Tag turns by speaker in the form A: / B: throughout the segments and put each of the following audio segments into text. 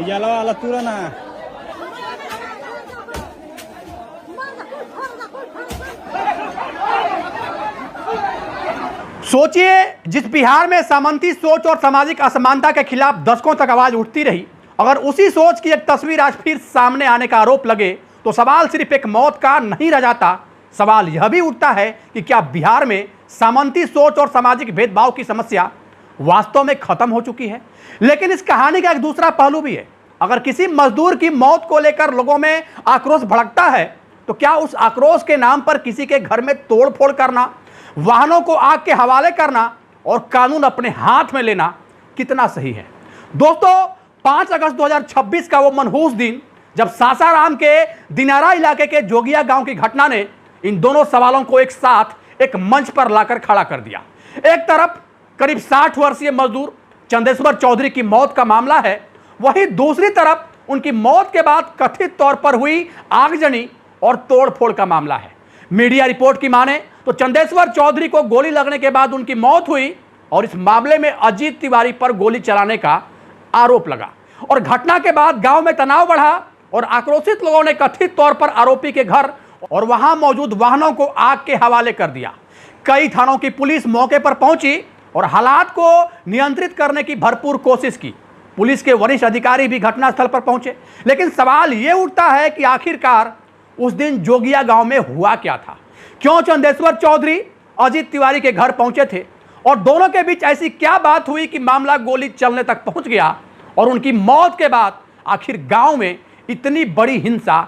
A: जलवा वाला तुरंत ना।
B: सोचिए, जिस बिहार में सामंती सोच और सामाजिक असमानता के खिलाफ दशकों तक आवाज उठती रही, अगर उसी सोच की एक तस्वीर आज फिर सामने आने का आरोप लगे तो सवाल सिर्फ एक मौत का नहीं रह जाता। सवाल यह भी उठता है कि क्या बिहार में सामंती सोच और सामाजिक भेदभाव की समस्या वास्तव में खत्म हो चुकी है। लेकिन इस कहानी का एक दूसरा पहलू भी है। अगर किसी मजदूर की मौत को लेकर लोगों में आक्रोश भड़कता है तो क्या उस आक्रोश के नाम पर किसी के घर में तोड़फोड़ करना, वाहनों को आग के हवाले करना और कानून अपने हाथ में लेना कितना सही है। दोस्तों, 5 अगस्त 2026 का वो मनहूस दिन जब सासाराम के दिनारा इलाके के जोगिया गांव की घटना ने इन दोनों सवालों को एक साथ एक मंच पर लाकर खड़ा कर दिया। एक तरफ करीब 60 वर्षीय मजदूर चंदेश्वर चौधरी की मौत का मामला है, वहीं दूसरी तरफ उनकी मौत के बाद कथित तौर पर हुई आगजनी और तोड़फोड़ का मामला है। मीडिया रिपोर्ट की माने तो चंदेश्वर चौधरी को गोली लगने के बाद उनकी मौत हुई और इस मामले में अजीत तिवारी पर गोली चलाने का आरोप लगा और घटना के बाद गांव में तनाव बढ़ा और आक्रोशित लोगों ने कथित तौर पर आरोपी के घर और वहां मौजूद वाहनों को आग के हवाले कर दिया। कई थानों की पुलिस मौके पर पहुंची और हालात को नियंत्रित करने की भरपूर कोशिश की। पुलिस के वरिष्ठ अधिकारी भी घटनास्थल पर पहुंचे, लेकिन सवाल यह उठता है कि आखिरकार उस दिन जोगिया गांव में हुआ क्या था। क्यों चंदेश्वर चौधरी अजीत तिवारी के घर पहुंचे थे और दोनों के बीच ऐसी क्या बात हुई कि मामला गोली चलने तक पहुंच गया और उनकी मौत के बाद आखिर गांव में इतनी बड़ी हिंसा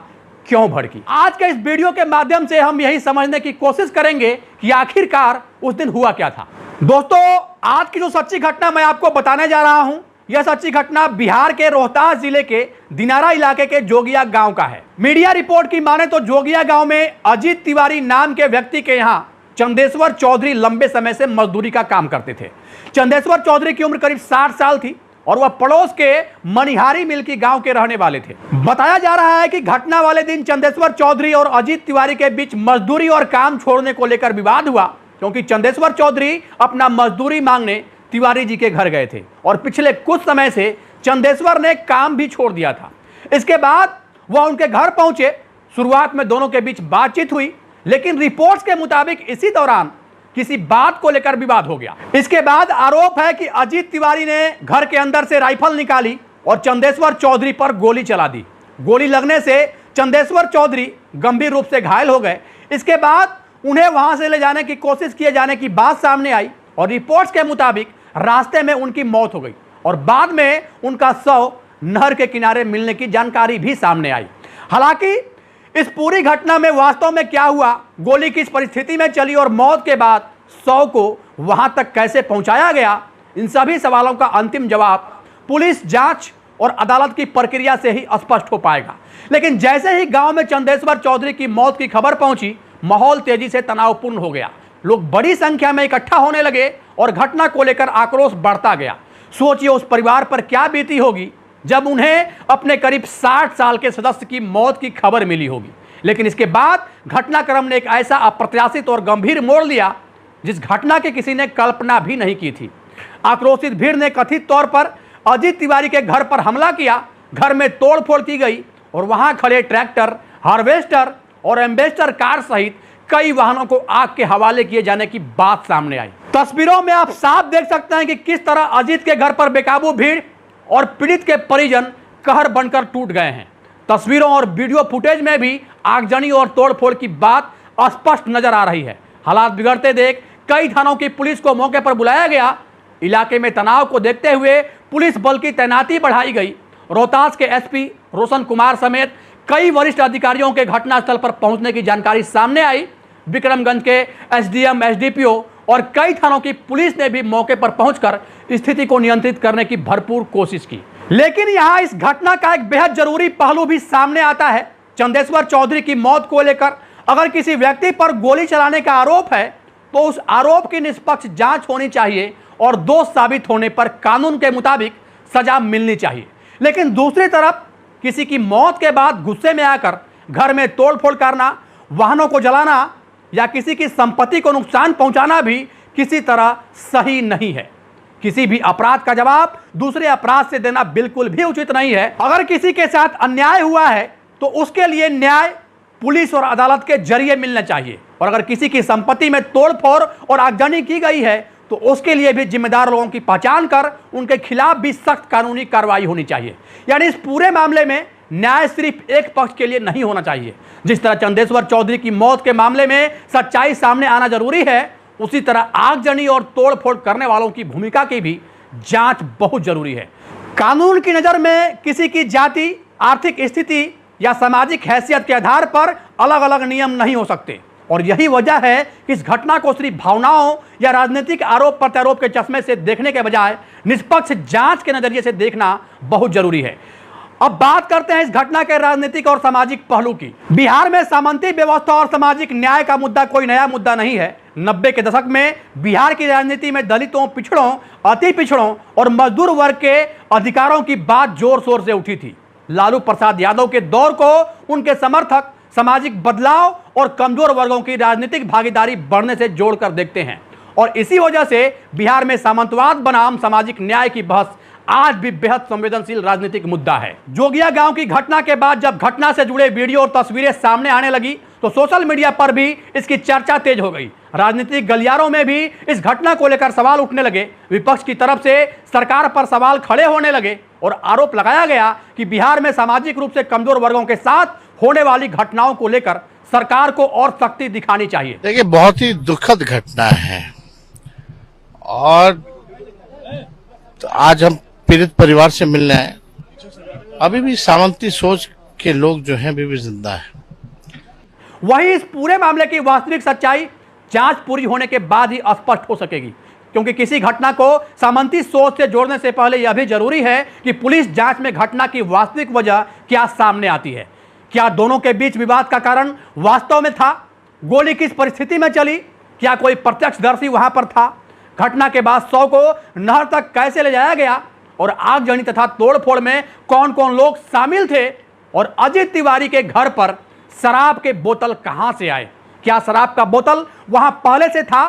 B: क्यों भड़की। आज के इस वीडियो के माध्यम से हम यही समझने की कोशिश करेंगे कि आखिरकार उस दिन हुआ क्या था। दोस्तों, आज की जो सच्ची घटना मैं आपको बताने जा रहा हूं, यह सच्ची घटना बिहार के रोहतास जिले के दिनारा इलाके के जोगिया गांव का है। मीडिया रिपोर्ट की माने तो जोगिया गांव में अजीत तिवारी नाम के व्यक्ति के यहां चंदेश्वर चौधरी लंबे समय से मजदूरी का काम करते थे। चंदेश्वर चौधरी की उम्र करीब 60 साल थी और वह पड़ोस के मनिहारी मिल की गांव के रहने वाले थे। बताया जा रहा है कि घटना वाले दिन चंदेश्वर चौधरी और अजीत तिवारी के बीच मजदूरी और काम छोड़ने को लेकर विवाद हुआ, क्योंकि चंदेश्वर चौधरी अपना मजदूरी मांगने तिवारी जी के घर गए थे और पिछले कुछ समय से चंदेश्वर ने काम भी छोड़ दिया था। इसके बाद वह उनके घर पहुंचे। शुरुआत में दोनों के बीच बातचीत हुई, लेकिन रिपोर्ट्स के मुताबिक इसी दौरान किसी बात को लेकर विवाद हो गया। इसके बाद आरोप है कि अजीत तिवारी ने घर के अंदर से राइफल निकाली और चंदेश्वर चौधरी पर गोली चला दी। गोली लगने से चंदेश्वर चौधरी गंभीर रूप से घायल हो गए। इसके बाद उन्हें वहां से ले जाने की कोशिश किए जाने की बात सामने आई और रिपोर्ट्स के मुताबिक रास्ते में उनकी मौत हो गई और बाद में उनका शव नहर के किनारे मिलने की जानकारी भी सामने आई। हालांकि इस पूरी घटना में वास्तव में क्या हुआ, गोली किस परिस्थिति में चली और मौत के बाद शव को वहां तक कैसे पहुंचाया गया, इन सभी सवालों का अंतिम जवाब पुलिस जांच और अदालत की प्रक्रिया से ही स्पष्ट हो पाएगा। लेकिन जैसे ही गांव में चंदेश्वर चौधरी की मौत की खबर पहुंची, माहौल तेजी से तनावपूर्ण हो गया। लोग बड़ी संख्या में इकट्ठा होने लगे और घटना को लेकर आक्रोश बढ़ता गया। सोचिए उस परिवार पर क्या बीती होगी जब उन्हें अपने करीब 60 साल के सदस्य की मौत की खबर मिली होगी। लेकिन इसके बाद घटनाक्रम ने एक ऐसा अप्रत्याशित और गंभीर मोड़ लिया जिस घटना की किसी ने कल्पना भी नहीं की थी। आक्रोशित भीड़ ने कथित तौर पर अजीत तिवारी के घर पर हमला किया। घर में तोड़फोड़ की गई और वहां खड़े ट्रैक्टर, हार्वेस्टर और एम्बेसडर कार सहित कई वाहनों को आग के हवाले किए जाने की बात सामने आई। तस्वीरों में आप साफ देख सकते हैं कि किस तरह अजीत के घर पर बेकाबू भीड़ और पीड़ित के परिजन कहर बनकर टूट गए हैं। तस्वीरों और वीडियो फुटेज में भी आगजनी और तोड़फोड़ की बात स्पष्ट नजर आ रही है। हालात बिगड़ते देख कई थानों की पुलिस को मौके पर बुलाया गया। इलाके में तनाव को देखते हुए पुलिस बल की तैनाती बढ़ाई गई। रोहतास के एसपी रोशन कुमार समेत कई वरिष्ठ अधिकारियों के घटनास्थल पर पहुंचने की जानकारी सामने आई। विक्रमगंज के एसडीएम, एसडीपीओ और कई थानों की पुलिस ने भी मौके पर पहुंचकर स्थिति को नियंत्रित करने की भरपूर कोशिश की। लेकिन यहां इस घटना का एक बेहद जरूरी पहलू भी सामने आता है। चंदेश्वर चौधरी की मौत को लेकर अगर किसी व्यक्ति पर गोली चलाने का आरोप है तो उस आरोप की निष्पक्ष जांच होनी चाहिए और दोष साबित होने पर कानून के मुताबिक सजा मिलनी चाहिए। लेकिन दूसरी तरफ किसी की मौत के बाद गुस्से में आकर घर में तोड़फोड़ करना, वाहनों को जलाना या किसी की संपत्ति को नुकसान पहुंचाना भी किसी तरह सही नहीं है। किसी भी अपराध का जवाब दूसरे अपराध से देना बिल्कुल भी उचित नहीं है। अगर किसी के साथ अन्याय हुआ है तो उसके लिए न्याय पुलिस और अदालत के जरिए मिलना चाहिए, और अगर किसी की संपत्ति में तोड़फोड़ और आगजनी की गई है तो उसके लिए भी जिम्मेदार लोगों की पहचान कर उनके खिलाफ भी सख्त कानूनी कार्रवाई होनी चाहिए। यानी इस पूरे मामले में न्याय सिर्फ एक पक्ष के लिए नहीं होना चाहिए। जिस तरह चंदेश्वर चौधरी की मौत के मामले में सच्चाई सामने आना जरूरी है, उसी तरह आगजनी और तोड़फोड़ करने वालों की भूमिका की भी जांच बहुत जरूरी है। कानून की नज़र में किसी की जाति, आर्थिक स्थिति या सामाजिक हैसियत के आधार पर अलग अलग नियम नहीं हो सकते, और यही वजह है कि इस घटना को सिर्फ भावनाओं या राजनीतिक आरोप प्रत्यारोप के चश्मे से देखने के बजाय निष्पक्ष जांच के नजरिए से देखना बहुत जरूरी है। अब बात करते हैं इस घटना के राजनीतिक और सामाजिक पहलू की। बिहार में सामंती व्यवस्था और सामाजिक न्याय का मुद्दा कोई नया मुद्दा नहीं है। 90 के दशक में बिहार की राजनीति में दलितों, पिछड़ों, अति पिछड़ों और मजदूर वर्ग के अधिकारों की बात जोर शोर से उठी थी। लालू प्रसाद यादव के दौर को उनके समर्थक सामाजिक बदलाव और कमजोर वर्गों की राजनीतिक भागीदारी बढ़ने से जोड़कर देखते हैं, और इसी वजह से बिहार में सामंतवाद बनाम सामाजिक न्याय की बहस आज भी बेहद संवेदनशील राजनीतिक मुद्दा है। जोगिया गांव की घटना के बाद जब घटना से जुड़े वीडियो और तस्वीरें सामने आने लगी तो सोशल मीडिया पर भी इसकी चर्चा तेज हो गई। राजनीतिक गलियारों में भी इस घटना को लेकर सवाल उठने लगे। विपक्ष की तरफ से सरकार पर सवाल खड़े होने लगे और आरोप लगाया गया कि बिहार में सामाजिक रूप से कमजोर वर्गों के साथ होने वाली घटनाओं को लेकर सरकार को और सख्ती दिखानी चाहिए।
A: देखिए, बहुत ही दुखद घटना है, और तो आज हम पीड़ित परिवार से मिलने आए। अभी भी सामंती सोच के लोग जो हैं अभी भी जिंदा है।
B: वही इस पूरे मामले की वास्तविक सच्चाई जांच पूरी होने के बाद ही स्पष्ट हो सकेगी, क्योंकि किसी घटना को सामंती सोच से जोड़ने से पहले यह भी जरूरी है कि पुलिस जांच में घटना की वास्तविक वजह क्या सामने आती है। क्या दोनों के बीच विवाद का कारण वास्तव में था? गोली किस परिस्थिति में चली? क्या कोई प्रत्यक्षदर्शी वहां पर था? घटना के बाद शव को नहर तक कैसे ले जाया गया? और आगजनी तथा तोड़फोड़ में कौन कौन लोग शामिल थे? और अजीत तिवारी के घर पर शराब के बोतल कहां से आए? क्या शराब का बोतल वहां पहले से था,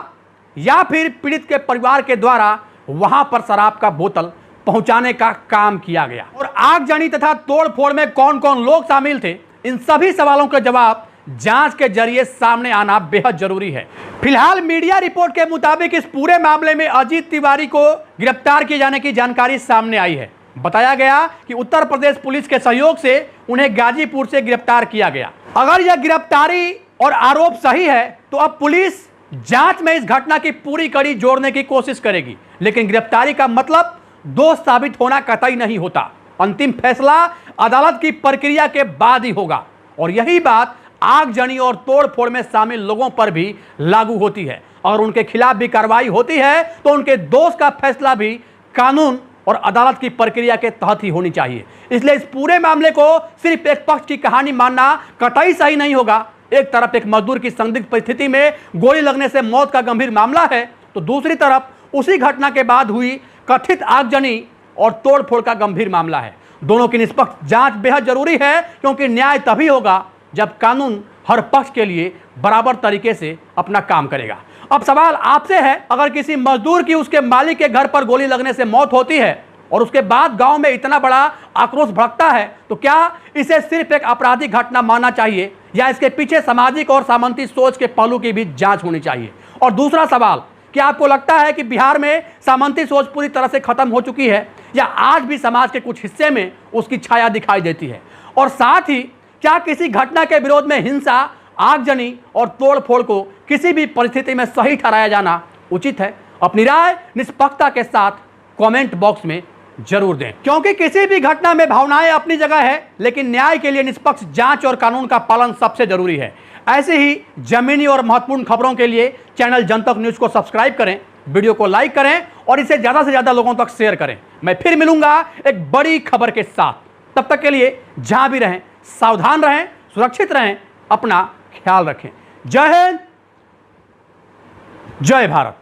B: या फिर पीड़ित के परिवार के द्वारा वहां पर शराब का बोतल पहुंचाने का काम किया गया? और आगजनी तथा तोड़फोड़ में कौन कौन लोग शामिल थे? इन सभी सवालों के जवाब जांच के जरिए सामने आना बेहद जरूरी है। फिलहाल मीडिया रिपोर्ट के मुताबिक इस पूरे मामले में अजीत तिवारी को गिरफ्तार किए जाने की जानकारी सामने आई है। बताया गया कि उत्तर प्रदेश पुलिस के सहयोग से उन्हें गाजीपुर से गिरफ्तार किया गया। अगर यह गिरफ्तारी और आरोप सही है तो अब पुलिस जांच में इस घटना की पूरी कड़ी जोड़ने की कोशिश करेगी, लेकिन गिरफ्तारी का मतलब दोष साबित होना कतई नहीं होता। अंतिम फैसला अदालत की प्रक्रिया के बाद ही होगा, और यही बात आगजनी और तोड़फोड़ में शामिल लोगों पर भी लागू होती है। और उनके खिलाफ भी कार्रवाई होती है तो उनके दोष का फैसला भी कानून और अदालत की प्रक्रिया के तहत ही होनी चाहिए। इसलिए इस पूरे मामले को सिर्फ एक पक्ष की कहानी मानना कतई सही नहीं होगा। एक तरफ एक मजदूर की संदिग्ध परिस्थिति में गोली लगने से मौत का गंभीर मामला है, तो दूसरी तरफ उसी घटना के बाद हुई कथित आगजनी और तोड़फोड़ का गंभीर मामला है। दोनों की निष्पक्ष जांच बेहद जरूरी है, क्योंकि न्याय तभी होगा जब कानून हर पक्ष के लिए बराबर तरीके से अपना काम करेगा। अब सवाल आपसे है, अगर किसी मजदूर की उसके मालिक के घर पर गोली लगने से मौत होती है और उसके बाद गांव में इतना बड़ा आक्रोश भड़कता है, तो क्या इसे सिर्फ एक आपराधिक घटना मानना चाहिए, या इसके पीछे सामाजिक और सामंती सोच के पहलू की भी जांच होनी चाहिए? और दूसरा सवाल, क्या आपको लगता है कि बिहार में सामंती सोच पूरी तरह से खत्म हो चुकी है, या आज भी समाज के कुछ हिस्से में उसकी छाया दिखाई देती है? और साथ ही क्या किसी घटना के विरोध में हिंसा, आगजनी और तोड़फोड़ को किसी भी परिस्थिति में सही ठहराया जाना उचित है? अपनी राय निष्पक्षता के साथ कमेंट बॉक्स में जरूर दें, क्योंकि किसी भी घटना में भावनाएं अपनी जगह है, लेकिन न्याय के लिए निष्पक्ष जांच और कानून का पालन सबसे जरूरी है। ऐसे ही जमीनी और महत्वपूर्ण खबरों के लिए चैनल जनतक न्यूज को सब्सक्राइब करें, वीडियो को लाइक करें और इसे ज्यादा से ज्यादा लोगों तक शेयर करें। मैं फिर मिलूंगा एक बड़ी खबर के साथ। तब तक के लिए जहां भी रहें सावधान रहें, सुरक्षित रहें, अपना ख्याल रखें। जय हिंद, जय भारत।